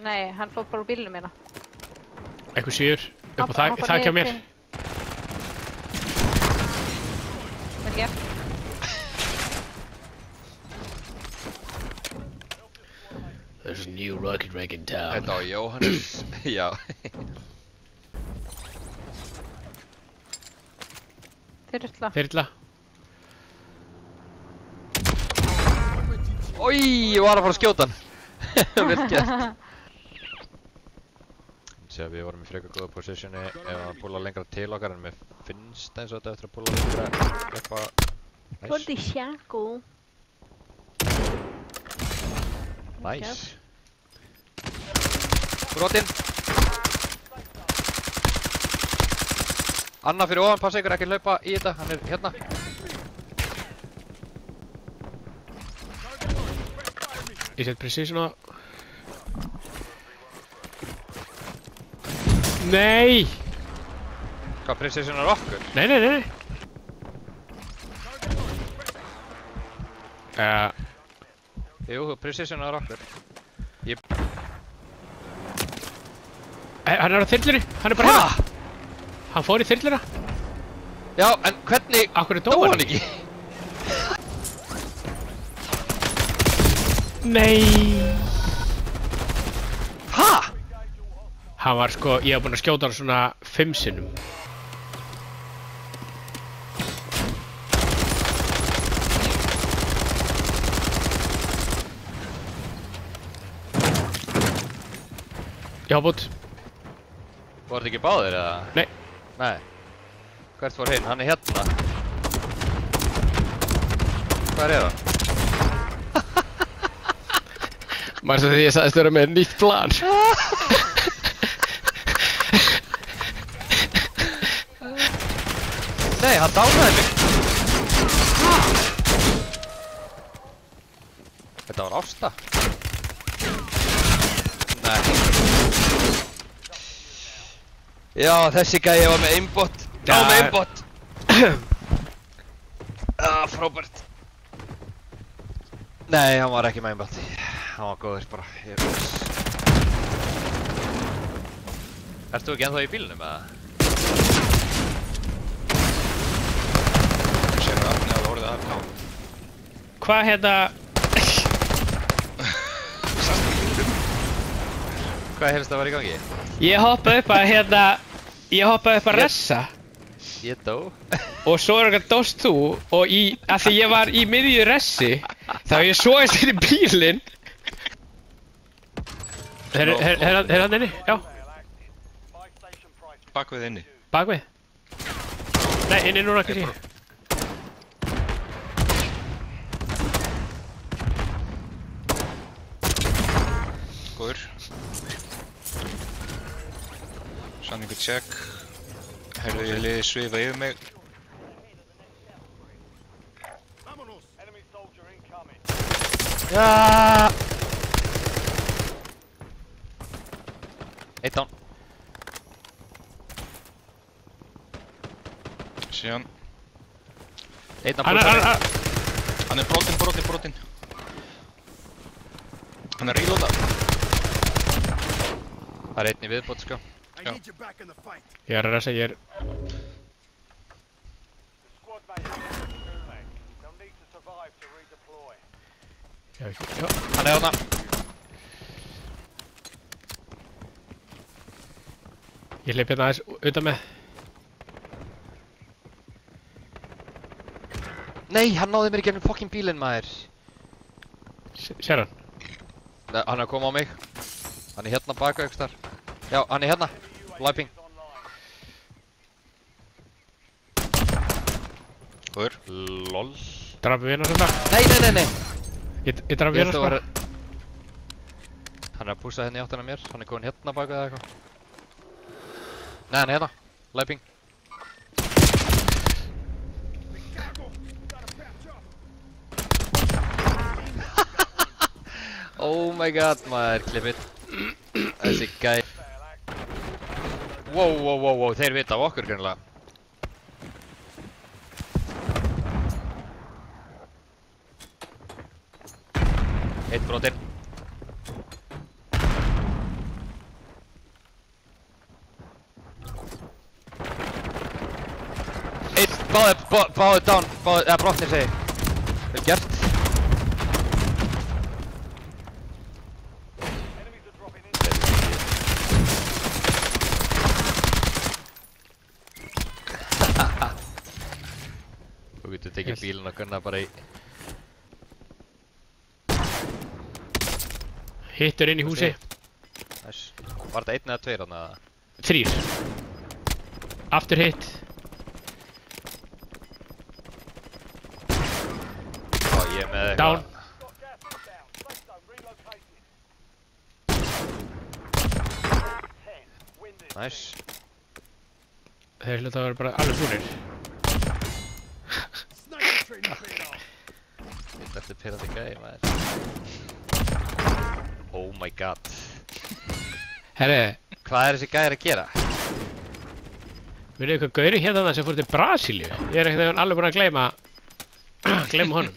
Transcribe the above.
Nei, hann fór bara úr bílnum hérna. Eitthvað síður, upp á þakka hjá mér. Vel gert. There's a new rocket rig in town. Þetta var Jóhannes, já. Þyrla. Oj, ég var að fara að skjóta hann. Vel gert. Sér við vorum í frekar góða positioni ef að búla lengra til okkar en mér finnst eins og þetta eftir að búla lengra eitthvað næs. Svolítið sjanko. Næs. Brotinn. Anna fyrir ofan, passa ykkur ekki að hlaupa í þetta, hann er hérna. Ég set precision á. Nei! Hvað, precision er okkur? Nei. Jú, precision er okkur. Hann er á þyrlunni, hann er bara hérna. Hann fór í þyrluna. Já, en hvernig Akkur er dó hann ekki? Nei! Hæ? Hann var sko, ég hef búinn að skjóta hann svona 5 sinnum. Ég hopp út. Var þetta ekki báðir eða? Nei. Nei. Hvert fór hinn? Hann er hérna. Hvað er það? Manstu því ég sagðist vera með nýtt plan. Nei, hann dánaði mig. Þetta var Ásta. Nei. Já, þessi gæi var með aimbot. Já, með aimbot. Frábært. Nei, hann var ekki með aimbot. Hann var góður bara. Ert þú ekki ennþá í bílnum eða? Sérðu afnið að orðið að ná. Hvað hérna? Hvað helst að vera í gangi? Ég hoppaði upp að ressa. Ég dó. Og svo er eitthvað dóst þú og að því ég var í miðju ressi þá ég svoðist inn í bílinn. Er hann inni? Já. Bakvið inni. Bakvið? Nei, inni núna kannski. Góður. Sanningu check. Heyrðu, ég liði svifa yfir mig. Já! Eitt down. Síðan. Einn að púsa mig. Hann er brotinn. Hann er reloada. Það er einn í viðbót, sko. Já. Ég er að ressa, ég er... Já. Hann er þarna. Ég hleyp hérna aðeins utan með. Nei, hann náði mér í gegnum fucking bílinn, maður. Sér hann? Nei, hann er að koma á mig. Hann er hérna baka ykkur þar. Já, hann er hérna. Liping. Hvor? LOL. Drapi við hérna svona? Nei. Ég drapi við hérna svona? Hann er að púsa henni í áttina mér. Hann er komin hérna baka eða eitthvað. Nei, hann er hérna. Liping. Oh my god, maður, klippið. Þessi gæi. Wow, þeir vita af okkur greinlega. Eitt brotinn. Báðir down, eða brotnir segi. Vel gert. Þú getur tekið bílinn og gunna bara í... Hittur inn í húsi. Nice. Var þetta 1 eða 2 þarna? 3. Aftur hitt. Já, ég er með eitthvað. Down. Nice. Þeir hluta að vera bara alveg búnir. Þetta er pirrandi gæði, maður. Oh my god. Herri, Hvað er þessi gæðir að gera? veitu eitthvað gauri hérna sem fór til Brasilíu? Ég er ekkert alveg búinn að gleyma honum.